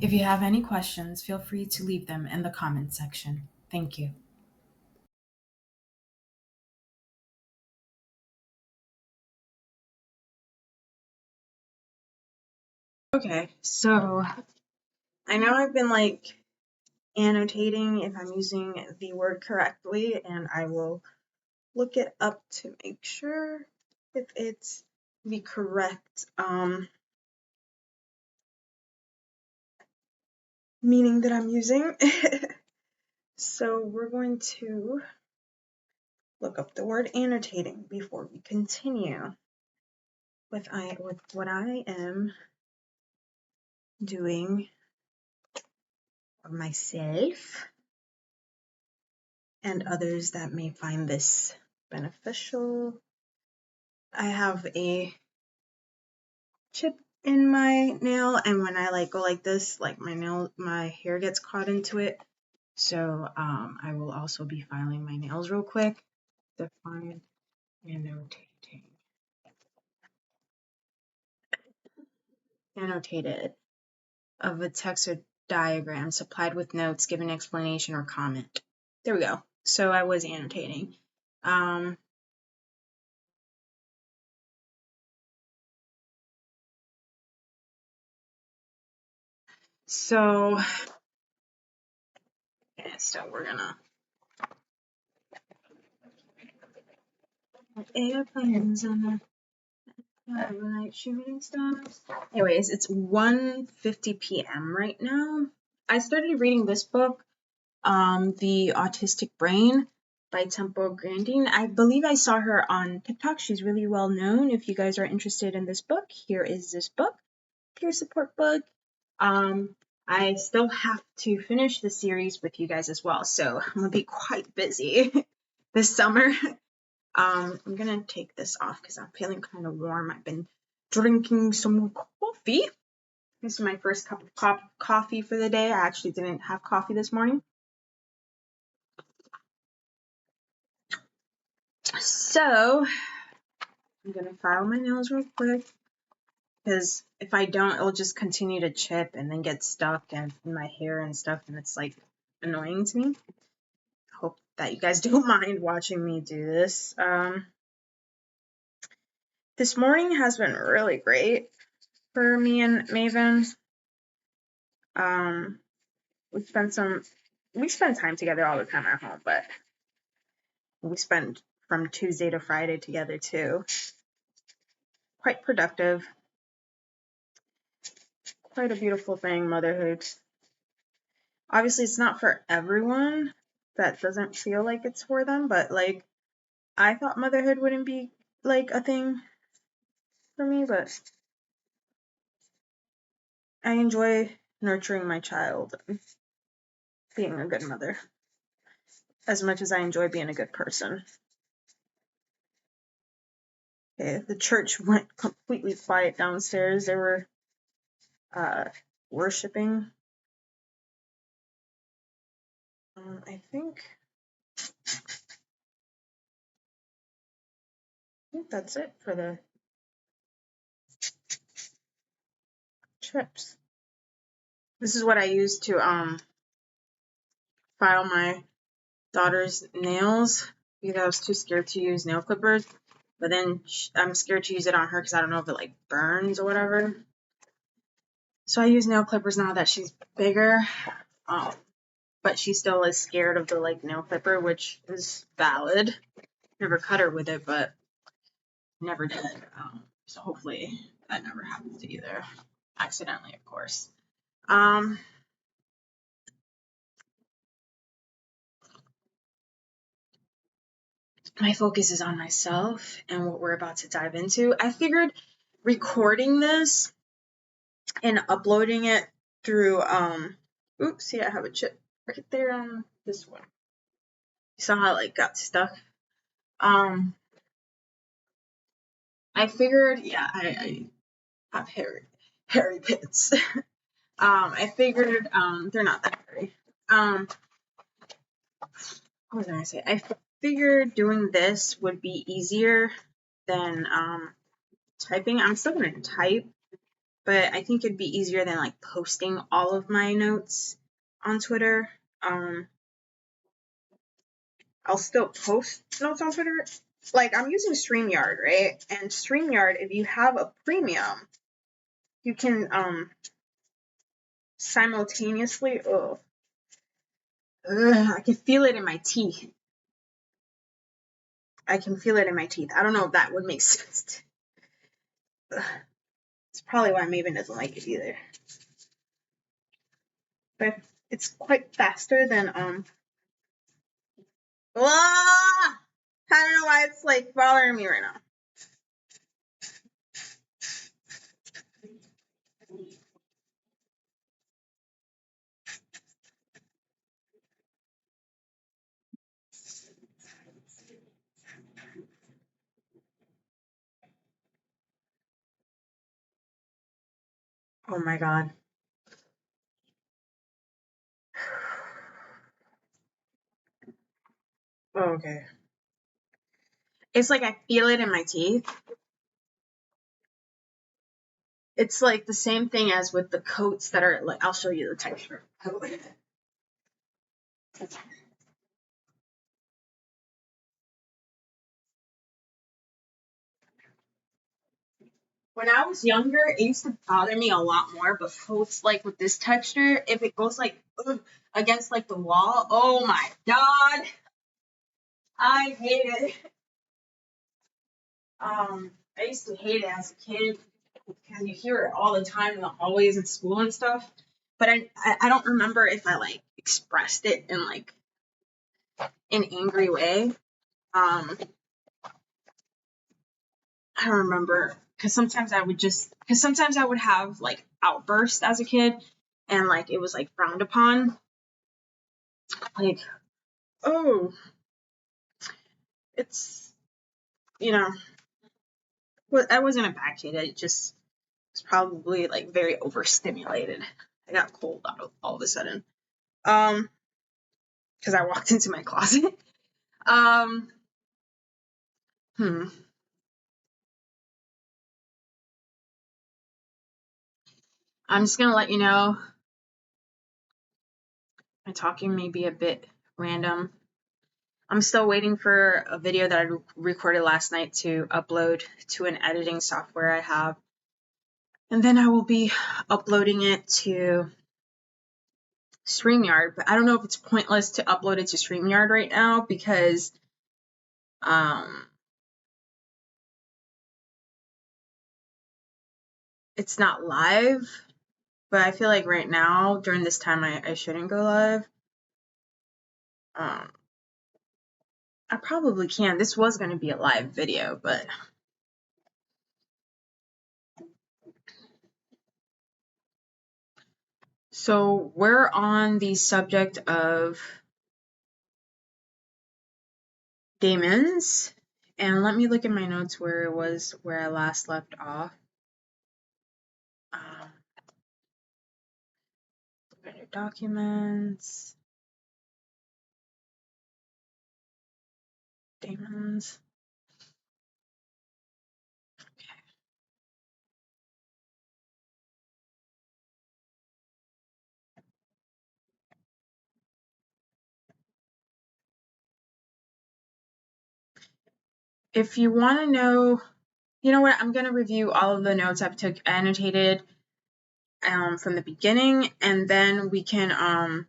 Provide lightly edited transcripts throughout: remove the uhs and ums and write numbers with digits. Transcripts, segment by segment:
If you have any questions, feel free to leave them in the comment section. Thank you. Okay, so I know I've been annotating if I'm using the word correctly, and I will look it up to make sure if it's the correct meaning that I'm using. So we're going to look up the word annotating before we continue with what I am doing for myself and others that may find this beneficial. I have a chip in my nail, and when I go like this, my hair gets caught into it. So I will also be filing my nails real quick. Define annotating. Annotated of a text or diagram supplied with notes, given explanation or comment. There we go. So I was annotating. So we're gonna airplanes on the night shooting stars. Anyways, it's 1:50 p.m. right now. I started reading this book, The Autistic Brain by Temple Grandin. I believe I saw her on TikTok. She's really well known. If you guys are interested in this book, here is this book, peer support book. I still have to finish the series with you guys as well, so I'm gonna be quite busy this summer. I'm gonna take this off because I'm feeling kind of warm. I've been drinking some coffee. This is my first cup of coffee for the day. I actually didn't have coffee this morning. So I'm gonna file my nails real quick because if I don't, it'll just continue to chip and then get stuck in my hair and stuff, and it's annoying to me. Hope that you guys don't mind watching me do this. This morning has been really great for me and Maven. We spend time together all the time at home, but we spend from Tuesday to Friday together too. Quite productive. Quite a beautiful thing, motherhood. Obviously, it's not for everyone. That doesn't feel like it's for them, but I thought motherhood wouldn't be a thing for me, but I enjoy nurturing my child and being a good mother as much as I enjoy being a good person. Okay, the church went completely quiet downstairs. They were worshiping. I think that's it for the chips. This is what I use to file my daughter's nails because I was too scared to use nail clippers. But then I'm scared to use it on her because I don't know if it burns or whatever. So I use nail clippers now that she's bigger. But she still is scared of the nail clipper, which is valid. Never cut her with it, but never did. So hopefully that never happens either. Accidentally, of course. My focus is on myself and what we're about to dive into. I figured recording this and uploading it through oops, see, I have a chip right there on this one. You saw how it got stuck. I figured, yeah, I have hairy pits. I figured they're not that hairy. What was I gonna say? I figured doing this would be easier than typing. I'm still gonna type, but I think it'd be easier than like posting all of my notes on Twitter. I'll still post notes on Twitter. Like, I'm using StreamYard, right? And StreamYard, if you have a premium, you can simultaneously. I can feel it in my teeth. I don't know if that would make sense. It's probably why Maven doesn't like it either. But it's quite faster than I don't know why it's like bothering me right now. Oh my god. Oh, okay. It's like I feel it in my teeth. It's like the same thing as with the coats that are like, I'll show you the texture. When I was younger, it used to bother me a lot more, but coats like with this texture, if it goes like against like the wall, oh my god, I hate it. I used to hate it as a kid because you hear it all the time in the hallways in school and stuff. But I don't remember if I like expressed it in like an angry way. I don't remember because sometimes I would have like outbursts as a kid, and like it was like frowned upon. Like, oh, it's well, I wasn't a bad kid. I just was probably like very overstimulated. I got cold all of a sudden. Because I walked into my closet. Um, hmm. I'm just gonna let you know my talking may be a bit random. I'm still waiting for a video that I recorded last night to upload to an editing software I have. And then I will be uploading it to StreamYard. But I don't know if it's pointless to upload it to StreamYard right now because it's not live. But I feel like right now, during this time, I shouldn't go live. I probably can. This was going to be a live video, but so we're on the subject of Daemons, and let me look at my notes where it was where I last left off. Look at your documents. Daemons. Okay. If you want to know, you know what? I'm going to review all of the notes I've annotated from the beginning, and then we can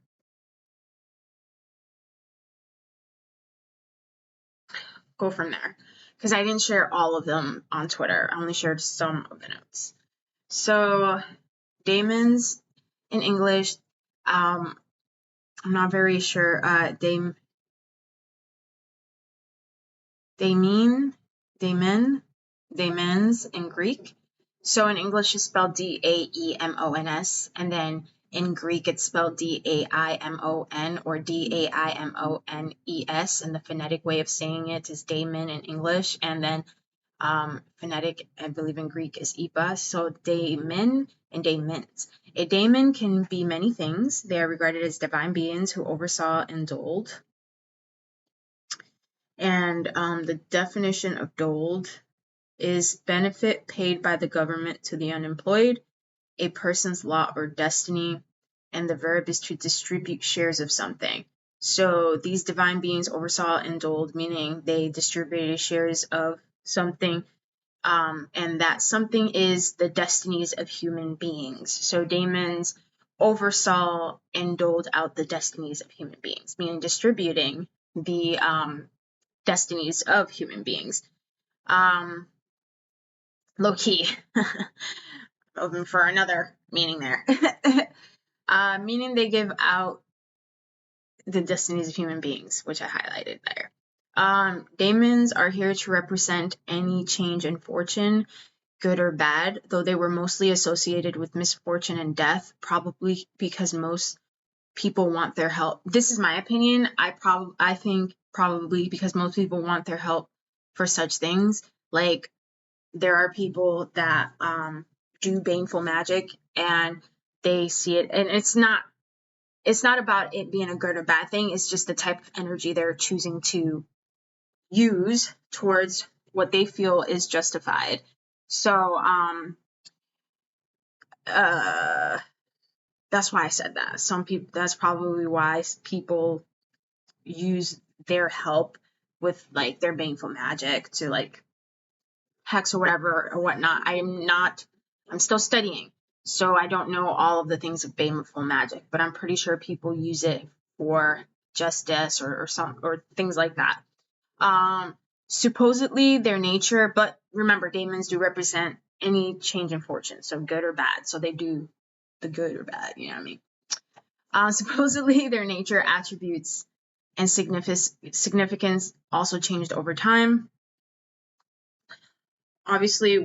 go from there. Because I didn't share all of them on Twitter. I only shared some of the notes. So, Daemons in English, I'm not very sure. Daemons in Greek. So in English it's spelled Daemons, and then in Greek it's spelled Daimon or Daimones, and the phonetic way of saying it is daemon in English, and then phonetic, I believe in Greek, is ipa. So daemon and daemons. A daemon can be many things. They are regarded as divine beings who oversaw and doled. And the definition of doled is benefit paid by the government to the unemployed, a person's lot or destiny, and the verb is to distribute shares of something. So these divine beings oversaw and doled, meaning they distributed shares of something, and that something is the destinies of human beings. So Daemons oversaw and doled out the destinies of human beings, meaning distributing the destinies of human beings. Low key, open for another meaning there. Meaning they give out the destinies of human beings, which I highlighted there. Daemons are here to represent any change in fortune, good or bad, though they were mostly associated with misfortune and death, probably because most people want their help. This is my opinion. I think probably because most people want their help for such things. Like, there are people that do baneful magic and they see it, and it's not about it being a good or bad thing. It's just the type of energy they're choosing to use towards what they feel is justified. So that's why I said that. Some people, that's probably why people use their help with like their baneful magic to like hex or whatever or whatnot. I'm still studying, so I don't know all of the things of baneful magic, but I'm pretty sure people use it for justice or things like that. Supposedly their nature, but remember, Daemons do represent any change in fortune, so good or bad. So they do the good or bad, you know what I mean? Supposedly their nature, attributes, and significance also changed over time. Obviously,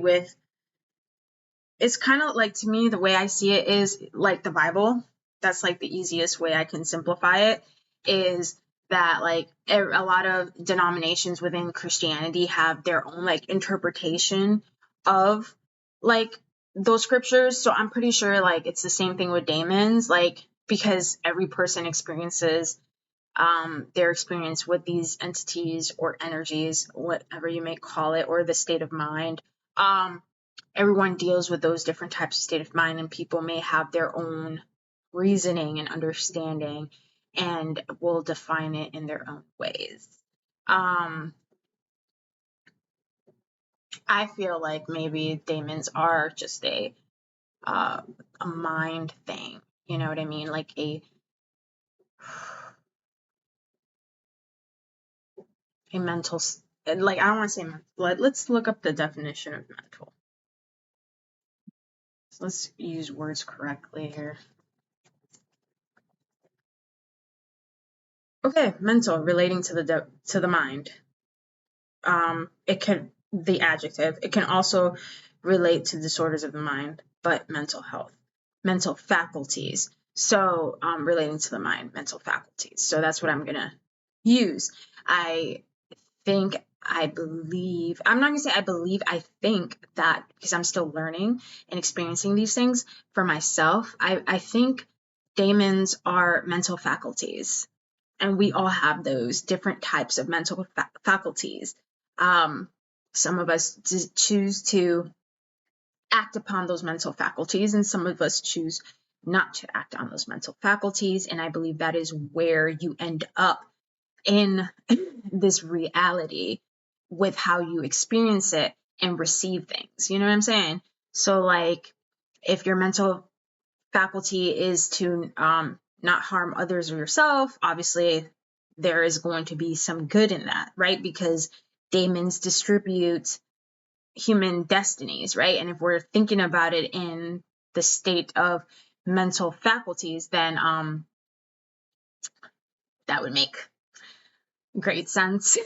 it's kind of like, to me, the way I see it is like the Bible. That's like the easiest way I can simplify it, is that like a lot of denominations within Christianity have their own like interpretation of like those scriptures. So I'm pretty sure like it's the same thing with Daemons, like, because every person experiences their experience with these entities or energies, whatever you may call it, or the state of mind. Everyone deals with those different types of state of mind, and people may have their own reasoning and understanding and will define it in their own ways. I feel like maybe Daemons are just a mind thing, you know what I mean? Like a mental, like, I don't want to say mental, let's look up the definition of mental. So let's use words correctly here. Okay, mental, relating to the mind. It can, the adjective, it can also relate to disorders of the mind, but mental health, mental faculties. So relating to the mind, mental faculties. So that's what I'm gonna use. I believe, I'm not gonna say I believe, I think that, because I'm still learning and experiencing these things for myself, I think Daemons are mental faculties, and we all have those different types of mental faculties. Some of us choose to act upon those mental faculties, and some of us choose not to act on those mental faculties, and I believe that is where you end up in this reality with how you experience it and receive things. You know what I'm saying? So like, if your mental faculty is to not harm others or yourself, obviously there is going to be some good in that, right? Because Daemons distribute human destinies, right? And if we're thinking about it in the state of mental faculties, then that would make great sense.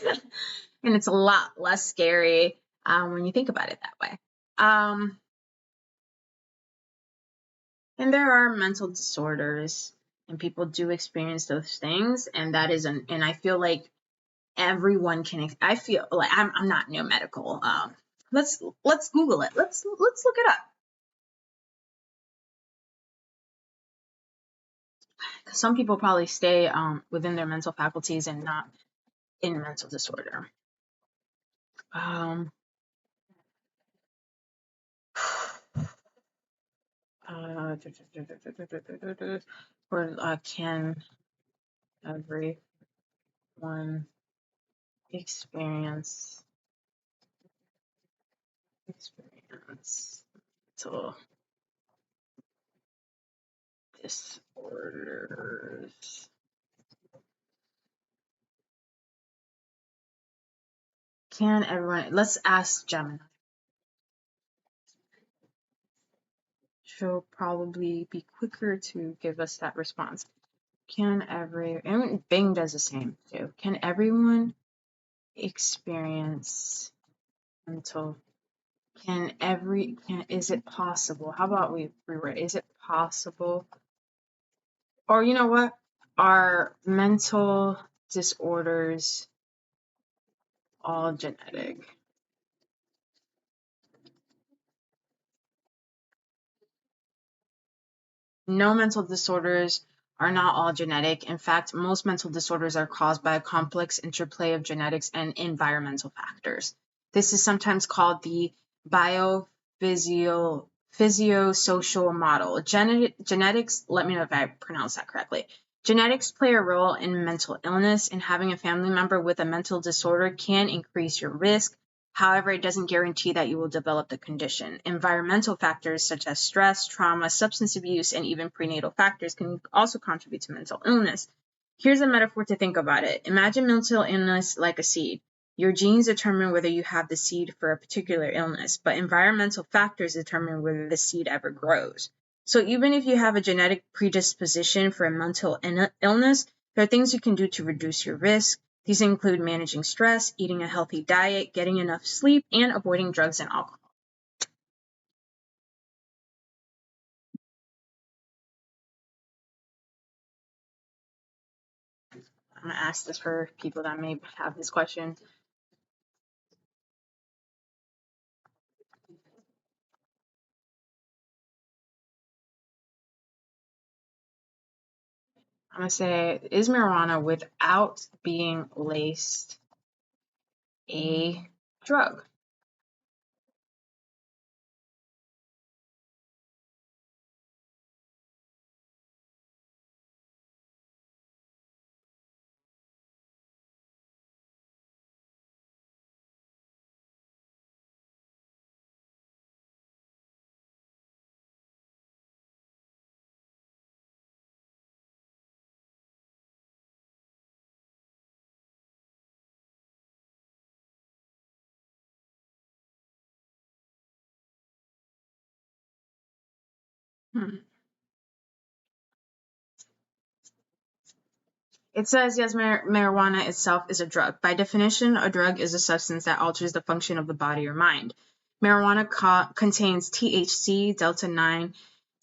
And it's a lot less scary when you think about it that way. And there are mental disorders, and people do experience those things, and that is and I feel like everyone can. I feel like I'm not no medical. Let's Google it. Let's look it up. Some people probably stay within their mental faculties and not in mental disorder. or can everyone experience mental disorders? Can everyone? Let's ask Gemini. She'll probably be quicker to give us that response. And Bing does the same too. Can everyone experience mental? Is it possible? How about we rewrite? Is it possible? Or you know what? Are mental disorders all genetic? No, mental disorders are not all genetic. In fact, most mental disorders are caused by a complex interplay of genetics and environmental factors. This is sometimes called the biophysiosocial model. Genetics, let me know if I pronounce that correctly. Genetics play a role in mental illness, and having a family member with a mental disorder can increase your risk. However, it doesn't guarantee that you will develop the condition. Environmental factors such as stress, trauma, substance abuse, and even prenatal factors can also contribute to mental illness. Here's a metaphor to think about it. Imagine mental illness like a seed. Your genes determine whether you have the seed for a particular illness, but environmental factors determine whether the seed ever grows. So even if you have a genetic predisposition for a mental illness, there are things you can do to reduce your risk. These include managing stress, eating a healthy diet, getting enough sleep, and avoiding drugs and alcohol. I'm going to ask this for people that may have this question. I'm going to say, is marijuana without being laced a drug? It says, yes, marijuana itself is a drug. By definition, a drug is a substance that alters the function of the body or mind. Marijuana contains THC, delta-9,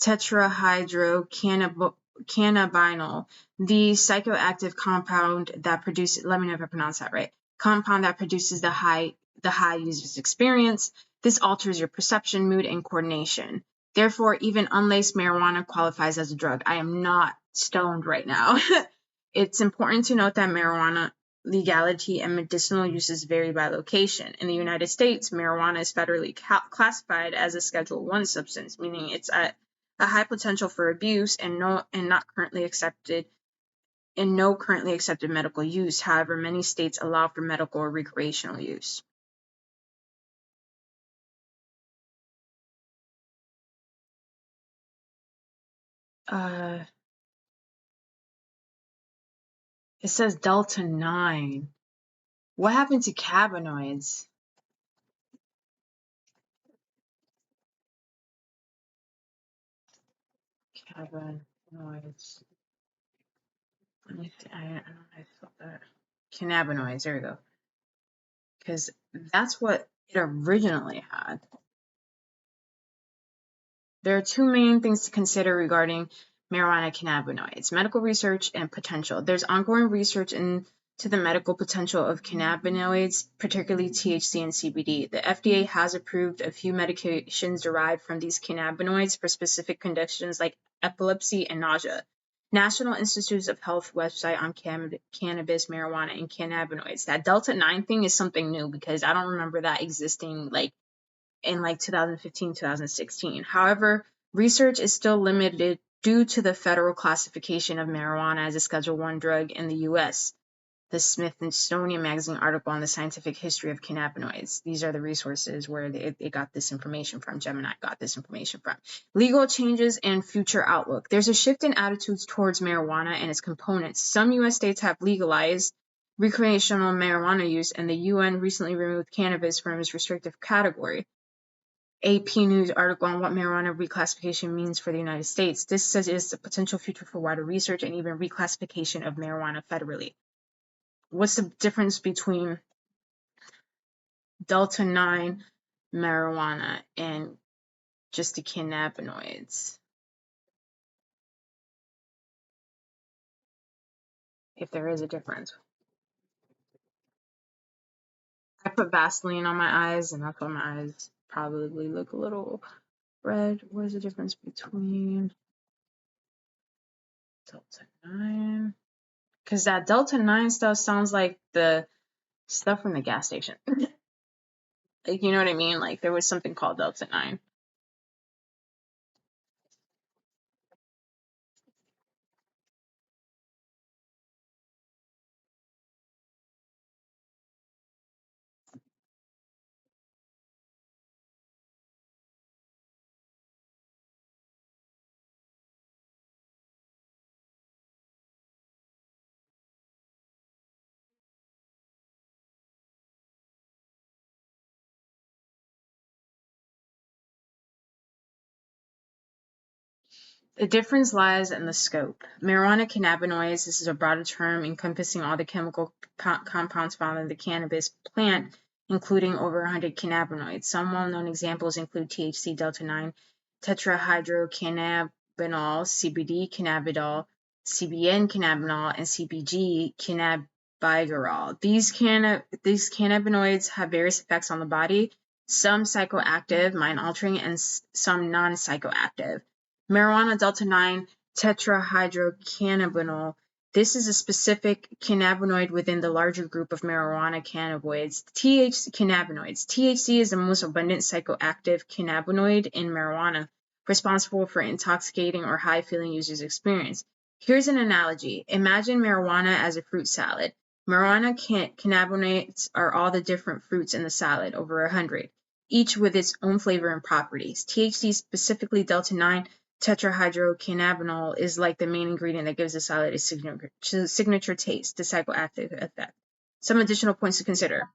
tetrahydrocannabinol, the psychoactive compound that produces, let me know if I pronounce that right, compound that produces the high users experience. This alters your perception, mood, and coordination. Therefore, even unlaced marijuana qualifies as a drug. I am not stoned right now. It's important to note that marijuana legality and medicinal uses vary by location. In the United States, marijuana is federally classified as a Schedule I substance, meaning it's at a high potential for abuse and no currently accepted medical use. However, many states allow for medical or recreational use. It says delta-9. What happened to cannabinoids? Cannabinoids. I don't know how to spell that. Cannabinoids, there we go. Because that's what it originally had. There are two main things to consider regarding marijuana cannabinoids: medical research and potential. There's ongoing research into the medical potential of cannabinoids, particularly THC and CBD. The FDA has approved a few medications derived from these cannabinoids for specific conditions like epilepsy and nausea. National Institutes of Health website on cannabis, marijuana, and cannabinoids. That delta-9 thing is something new because I don't remember that existing in 2015, 2016. However, Research is still limited due to the federal classification of marijuana as a Schedule I drug in the U.S. The Smithsonian Magazine article on the scientific history of cannabinoids. These are the resources where it got this information from. Gemini got this information from. Legal changes and future outlook. There's a shift in attitudes towards marijuana and its components. Some U.S. states have legalized recreational marijuana use, and the UN recently removed cannabis from its restrictive category. AP News article on what marijuana reclassification means for the United States. This says it is a potential future for wider research and even reclassification of marijuana federally. What's the difference between Delta 9 marijuana and just the cannabinoids? If there is a difference. I put Vaseline on my eyes, and that's why my eyes probably look a little red. What is the difference between Delta 9? Because that Delta 9 stuff sounds like the stuff from the gas station. Like, you know what I mean? Like, there was something called Delta 9. The difference lies in the scope. Marijuana cannabinoids, this is a broader term encompassing all the chemical compounds found in the cannabis plant, including over 100 cannabinoids. Some well-known examples include THC, Delta-9, tetrahydrocannabinol, CBD cannabidiol, CBN cannabinol, and CBG cannabigerol. These cannabinoids have various effects on the body, some psychoactive, mind-altering, and some non-psychoactive. Marijuana Delta-9 tetrahydrocannabinol. This is a specific cannabinoid within the larger group of marijuana cannabinoids. THC is the most abundant psychoactive cannabinoid in marijuana, responsible for intoxicating or high-feeling users' experience. Here's an analogy. Imagine marijuana as a fruit salad. Marijuana cannabinoids are all the different fruits in the salad, over 100, each with its own flavor and properties. THC, specifically Delta-9 tetrahydrocannabinol, is like the main ingredient that gives the salad its signature taste, the psychoactive effect. Some additional points to consider.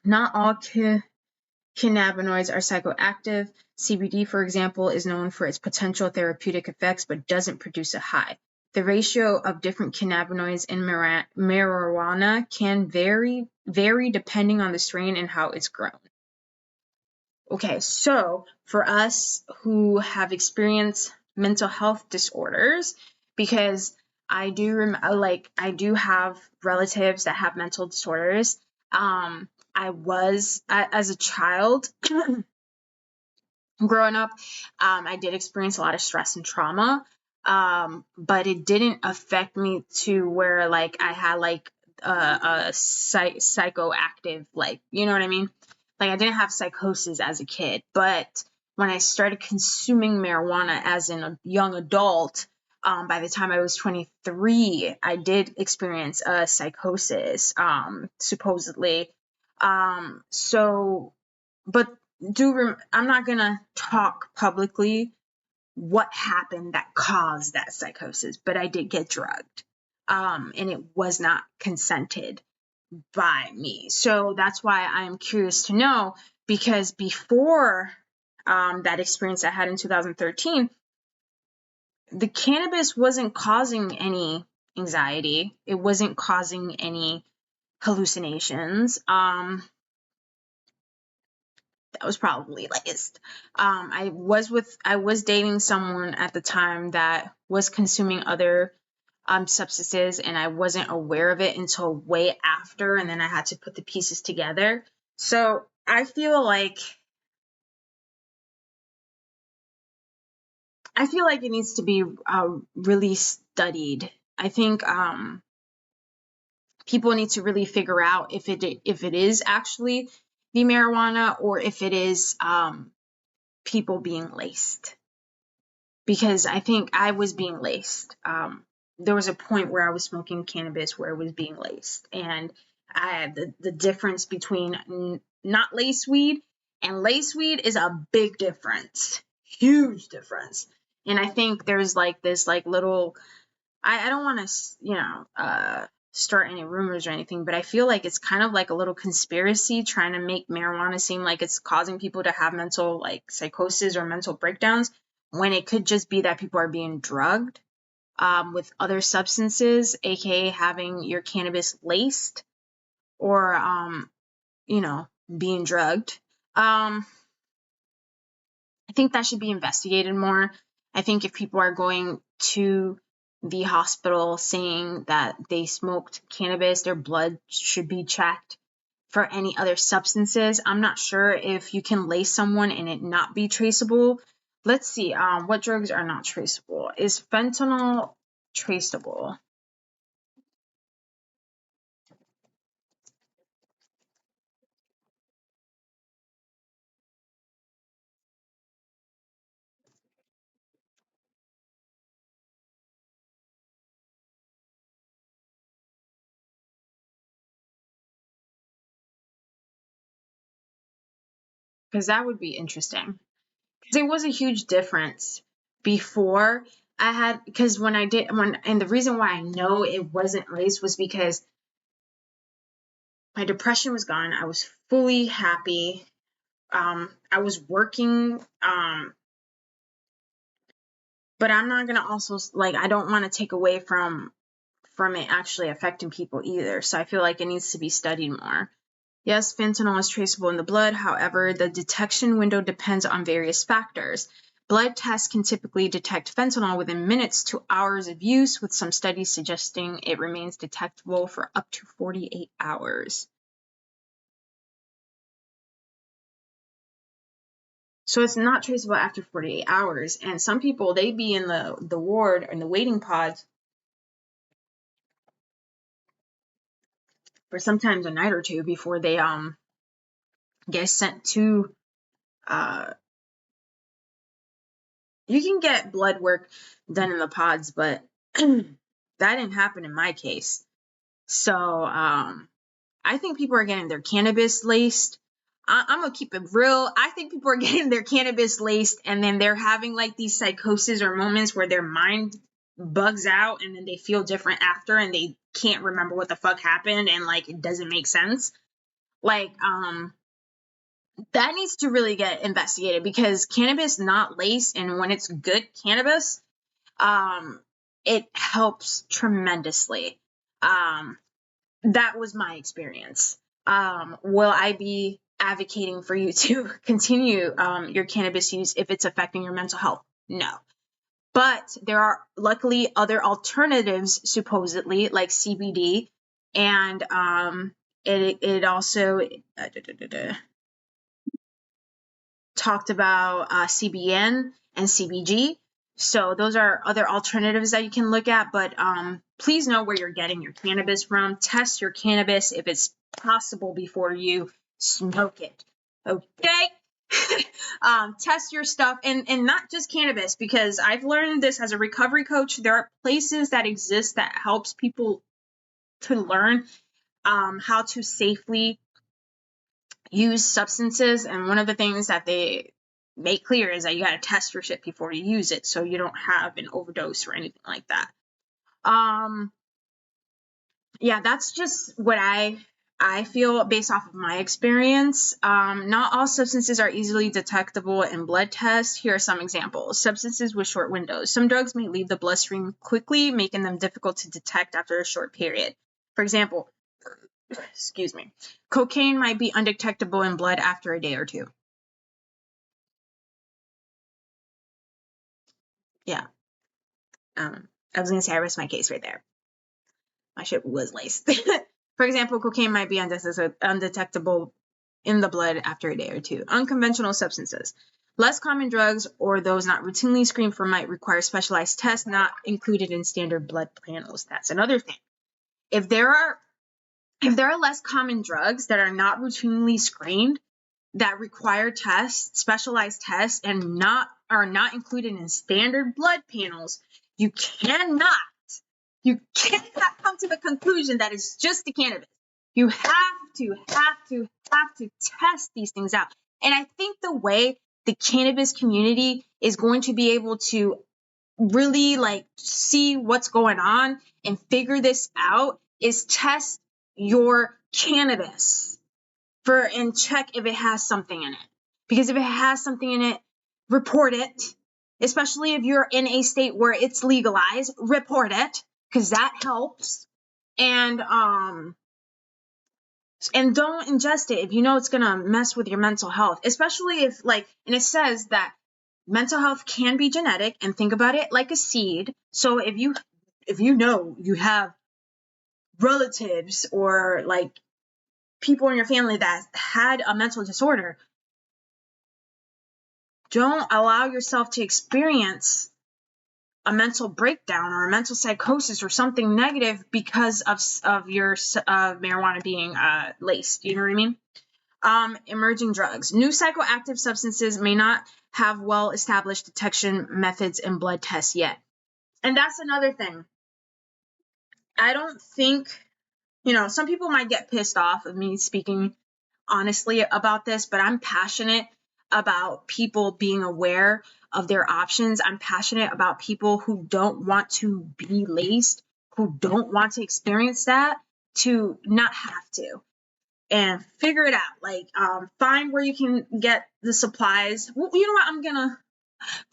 Not all cannabinoids are psychoactive. CBD, for example, is known for its potential therapeutic effects but doesn't produce a high. The ratio of different cannabinoids in marijuana can vary depending on the strain and how it's grown. Okay, so for us who have experienced mental health disorders, because I do have relatives that have mental disorders. I was, as a child, growing up, I did experience a lot of stress and trauma, but it didn't affect me to where like I had like a psychoactive, like, you know what I mean? Like, I didn't have psychosis as a kid, but when I started consuming marijuana as a young adult, by the time I was 23, I did experience a psychosis, supposedly. So, but I'm not gonna talk publicly what happened that caused that psychosis, but I did get drugged, and it was not consented by me. So that's why I'm curious to know, because before that experience I had in 2013, the cannabis wasn't causing any anxiety. It wasn't causing any hallucinations. That was probably latest. I was dating someone at the time that was consuming other substances, and I wasn't aware of it until way after, and then I had to put the pieces together. So I feel like it needs to be really studied. I think people need to really figure out if it is actually the marijuana, or if it is people being laced. because I think I was being laced. There was a point where I was smoking cannabis where it was being laced, and the difference between not lace weed and lace weed is a big difference, huge difference. And I think there's like this like little, I don't want to start any rumors or anything, but I feel like it's kind of like a little conspiracy trying to make marijuana seem like it's causing people to have mental like psychosis or mental breakdowns, when it could just be that people are being drugged with other substances, aka having your cannabis laced, or being drugged. I think that should be investigated more. I think if people are going to the hospital saying that they smoked cannabis, their blood should be checked for any other substances. I'm not sure if you can lace someone and it not be traceable. Let's see, what drugs are not traceable? Is fentanyl traceable? Because that would be interesting. There was a huge difference before I had, because and the reason why I know it wasn't race was because my depression was gone. I was fully happy. I was working, but I'm not gonna also like, I don't want to take away from it actually affecting people either. So I feel like it needs to be studied more. Yes, fentanyl is traceable in the blood. However, the detection window depends on various factors. Blood tests can typically detect fentanyl within minutes to hours of use, with some studies suggesting it remains detectable for up to 48 hours. So it's not traceable after 48 hours. And some people, they be in the ward or in the waiting pods for sometimes a night or two before they get sent to you can get blood work done in the pods, but that didn't happen in my case. So I think people are getting their cannabis laced. I'm gonna keep it real. I think people are getting their cannabis laced, and then they're having like these psychosis or moments where their mind bugs out, and then they feel different after, and they can't remember what the fuck happened, and like it doesn't make sense. Like that needs to really get investigated, because cannabis not laced, and when it's good cannabis, it helps tremendously. That was my experience. Will I be advocating for you to continue your cannabis use if it's affecting your mental health? No. But there are luckily other alternatives, supposedly, like CBD, and it also talked about CBN and CBG. So those are other alternatives that you can look at, but please know where you're getting your cannabis from. Test your cannabis if it's possible before you smoke it. Okay? Test your stuff, and not just cannabis, because I've learned this as a recovery coach. There are places that exist that helps people to learn how to safely use substances, and one of the things that they make clear is that you got to test your shit before you use it, so you don't have an overdose or anything like that. Yeah, that's just what I feel based off of my experience. Not all substances are easily detectable in blood tests. Here are some examples. Substances with short windows. Some drugs may leave the bloodstream quickly, making them difficult to detect after a short period. For example, excuse me, cocaine might be undetectable in blood after a day or two. Yeah. I was going to say I rest my case right there. My shit was laced. For example, cocaine might be undetectable in the blood after a day or two. Unconventional substances. Less common drugs or those not routinely screened for might require specialized tests not included in standard blood panels. That's another thing. If there are less common drugs that are not routinely screened, that require tests, specialized tests, and not are not included in standard blood panels, you cannot come to the conclusion that it's just the cannabis. You have to test these things out. And I think the way the cannabis community is going to be able to really like see what's going on and figure this out is test your cannabis and check if it has something in it. Because if it has something in it, report it. Especially if you're in a state where it's legalized, report it, because that helps. And don't ingest it if you know it's gonna mess with your mental health. Especially if and it says that mental health can be genetic, and think about it like a seed. So if you know you have relatives or like people in your family that had a mental disorder, don't allow yourself to experience a mental breakdown or a mental psychosis or something negative because of your marijuana being laced. You know what I mean? Emerging drugs. New psychoactive substances may not have well-established detection methods in blood tests yet. And that's another thing. I don't think, some people might get pissed off of me speaking honestly about this, but I'm passionate about people being aware of their options. I'm passionate about people who don't want to be laced, who don't want to experience that, to not have to, and figure it out. Find where you can get the supplies. Well, you know what? I'm gonna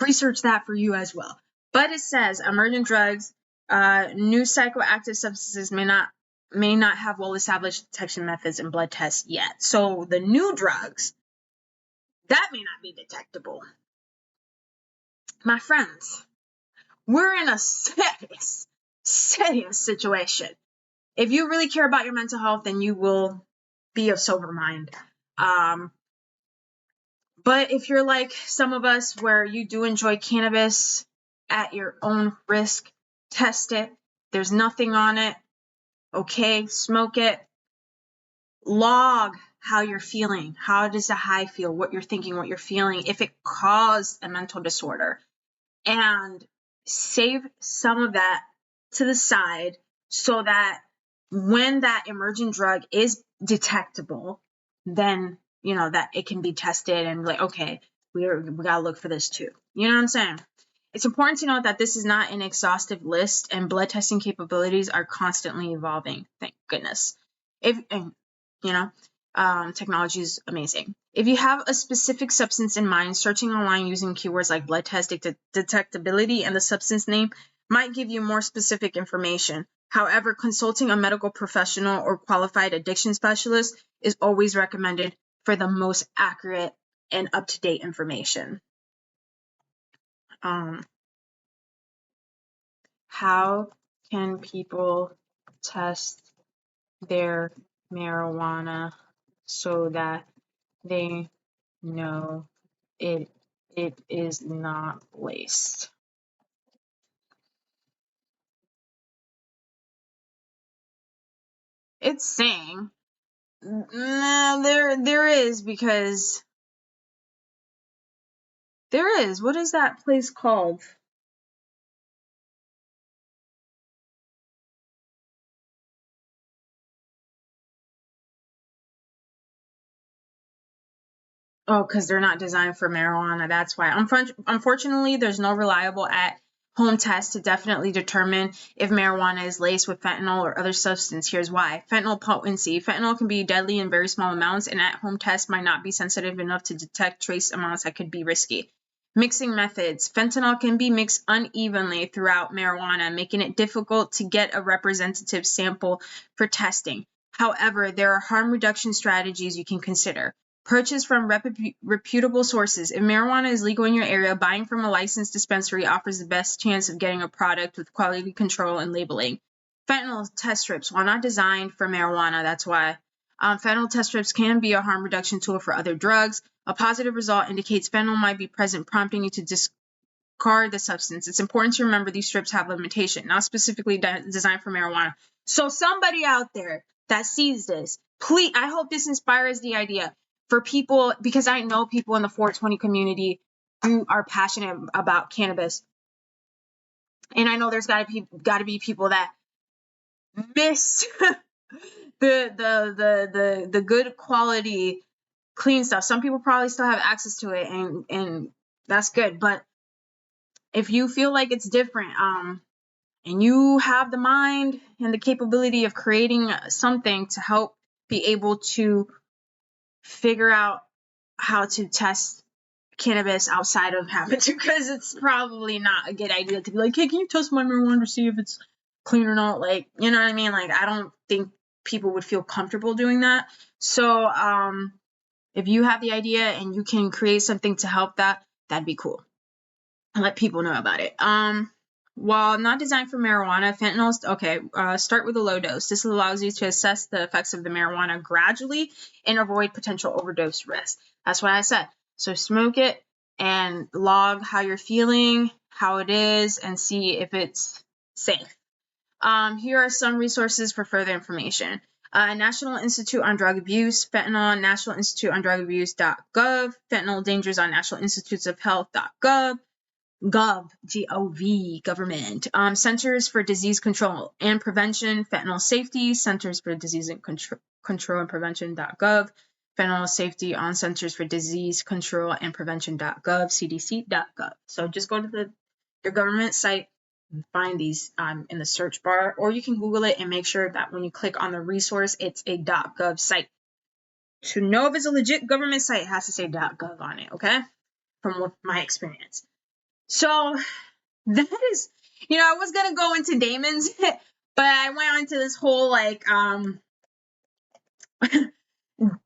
research that for you as well. But it says emergent drugs, new psychoactive substances may not have well-established detection methods in blood tests yet. So the new drugs, that may not be detectable. My friends, we're in a serious situation. If you really care about your mental health, then you will be of sober mind. But if you're like some of us where you do enjoy cannabis at your own risk, test it. There's nothing on it. Okay, smoke it. Log how you're feeling. How does the high feel? What you're thinking, what you're feeling. If it caused a mental disorder. And save some of that to the side so that when that emergent drug is detectable, then, that it can be tested and like, okay, we got to look for this too. You know what I'm saying? It's important to note that this is not an exhaustive list, and blood testing capabilities are constantly evolving. Thank goodness. Technology is amazing. If you have a specific substance in mind, searching online using keywords like blood test detectability and the substance name might give you more specific information. However, consulting a medical professional or qualified addiction specialist is always recommended for the most accurate and up-to-date information. How can people test their marijuana so that they know it is not laced? It's saying there is, because there is. What is that place called? Oh, because they're not designed for marijuana. That's why. Unfortunately, there's no reliable at-home test to definitely determine if marijuana is laced with fentanyl or other substance. Here's why. Fentanyl potency. Fentanyl can be deadly in very small amounts, and at-home tests might not be sensitive enough to detect trace amounts that could be risky. Mixing methods. Fentanyl can be mixed unevenly throughout marijuana, making it difficult to get a representative sample for testing. However, there are harm reduction strategies you can consider. Purchase from reputable sources. If marijuana is legal in your area, buying from a licensed dispensary offers the best chance of getting a product with quality control and labeling. Fentanyl test strips. While not designed for marijuana, that's why. Fentanyl test strips can be a harm reduction tool for other drugs. A positive result indicates fentanyl might be present, prompting you to discard the substance. It's important to remember these strips have limitation, not specifically designed for marijuana. So somebody out there that sees this, please, I hope this inspires the idea for people, because I know people in the 420 community you are passionate about cannabis. And I know there's got to be people that miss the good quality clean stuff. Some people probably still have access to it, and that's good. But if you feel like it's different, and you have the mind and the capability of creating something to help be able to figure out how to test cannabis outside of having to, because it's probably not a good idea to be like, hey, can you test my marijuana to see if it's clean or not? Like, you know what I mean? Like, I don't think people would feel comfortable doing that. So if you have the idea and you can create something to help that, that'd be cool. And let people know about it. While not designed for marijuana, fentanyl, start with a low dose. This allows you to assess the effects of the marijuana gradually and avoid potential overdose risk. That's what I said. So smoke it and log how you're feeling, how it is, and see if it's safe. Here are some resources for further information. National Institute on Drug Abuse, fentanyl, National Institute on Drug Abuse.gov, fentanyl dangers on National Institutes of Health.gov, G-O-V, government. Centers for Disease Control and Prevention, fentanyl safety, Centers for Disease and Control and Prevention.gov, fentanyl safety on Centers for Disease Control and Prevention.gov, CDC.gov. So just go to your government site and find these in the search bar, or you can Google it and make sure that when you click on the resource, it's a .gov site. To know if it's a legit government site, it has to say .gov on it, okay? From my experience. So that is, I was going to go into Daemons, but I went on to this whole, like,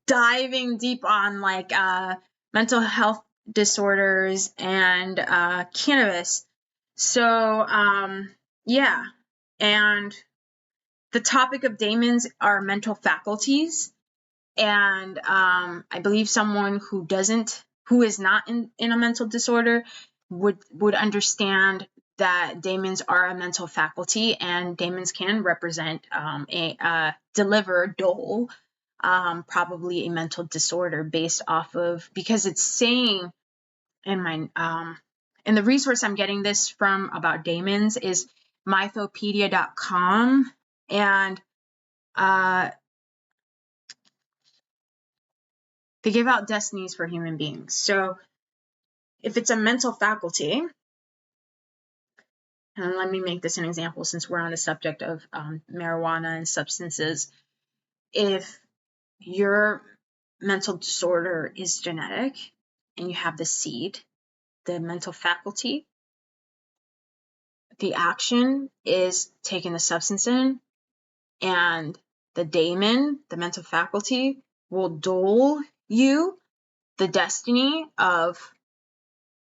diving deep on, like, mental health disorders and cannabis. So, yeah. And the topic of Daemons are mental faculties. And I believe someone who is not in a mental disorder would understand that Daemons are a mental faculty, and Daemons can represent deliver dole, probably a mental disorder based off of, because it's saying in my and the resource I'm getting this from about Daemons is mythopedia.com, and they give out destinies for human beings. So if it's a mental faculty, and let me make this an example since we're on the subject of marijuana and substances. If your mental disorder is genetic and you have the seed, the mental faculty, the action is taking the substance in, and the daemon, the mental faculty, will dole you the destiny of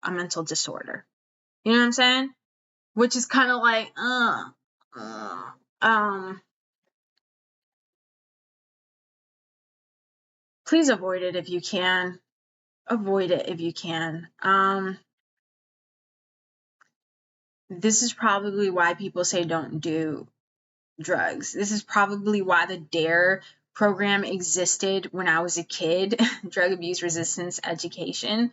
a mental disorder. You know what I'm saying? Which is kind of like, please avoid it if you can. Avoid it if you can. This is probably why people say don't do drugs. This is probably why the DARE program existed when I was a kid, drug abuse resistance education.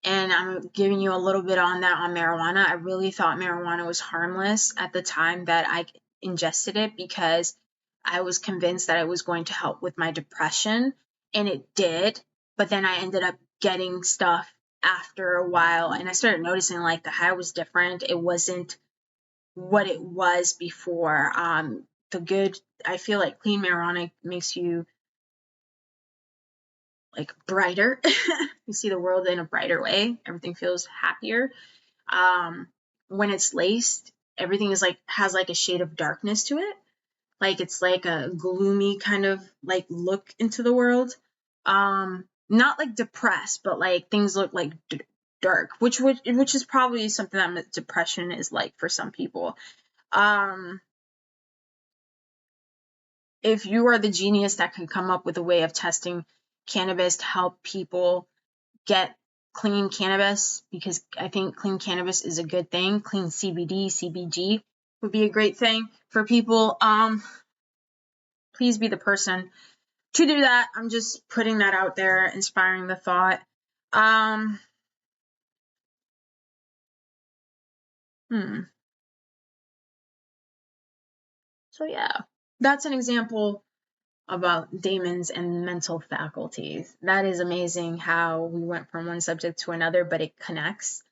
And I'm giving you a little bit on that on marijuana. I really thought marijuana was harmless at the time that I ingested it, because I was convinced that it was going to help with my depression, and it did. But then I ended up getting stuff after a while, and I started noticing like the high was different. It wasn't what it was before. I feel like clean marijuana makes you like brighter. You see the world in a brighter way. Everything feels happier. When it's laced, everything is like has like a shade of darkness to it. Like it's like a gloomy kind of like look into the world. Not like depressed, but like things look like dark, which is probably something that depression is like for some people. If you are the genius that can come up with a way of testing cannabis to help people get clean cannabis, because I think clean cannabis is a good thing. Clean CBD, CBG would be a great thing for people. Please be the person to do that. I'm just putting that out there, inspiring the thought. So yeah, that's an example about Daemons and mental faculties. That is amazing how we went from one subject to another, but it connects.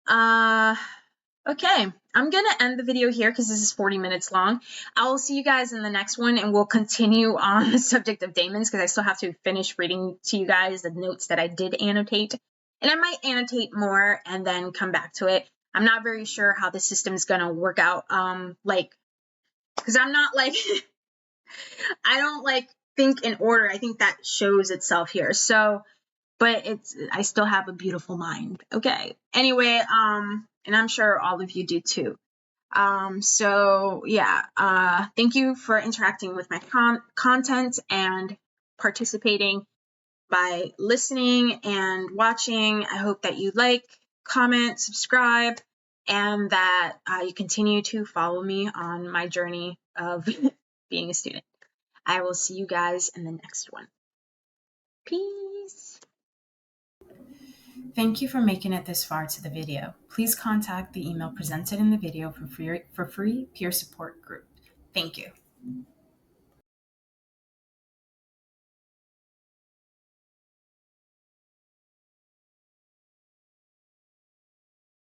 Okay, I'm gonna end the video here because this is 40 minutes long. I will see you guys in the next one, and we'll continue on the subject of Daemons because I still have to finish reading to you guys the notes that I did annotate. And I might annotate more and then come back to it. I'm not very sure how the system's gonna work out. Because I'm not like I don't like think in order. I think that shows itself here. So, but I still have a beautiful mind. Okay. Anyway, and I'm sure all of you do too. So yeah, thank you for interacting with my content and participating by listening and watching. I hope that you like, comment, subscribe, and that you continue to follow me on my journey of being a student. I will see you guys in the next one. Peace. Thank you for making it this far to the video. Please contact the email presented in the video for free peer support group. Thank you.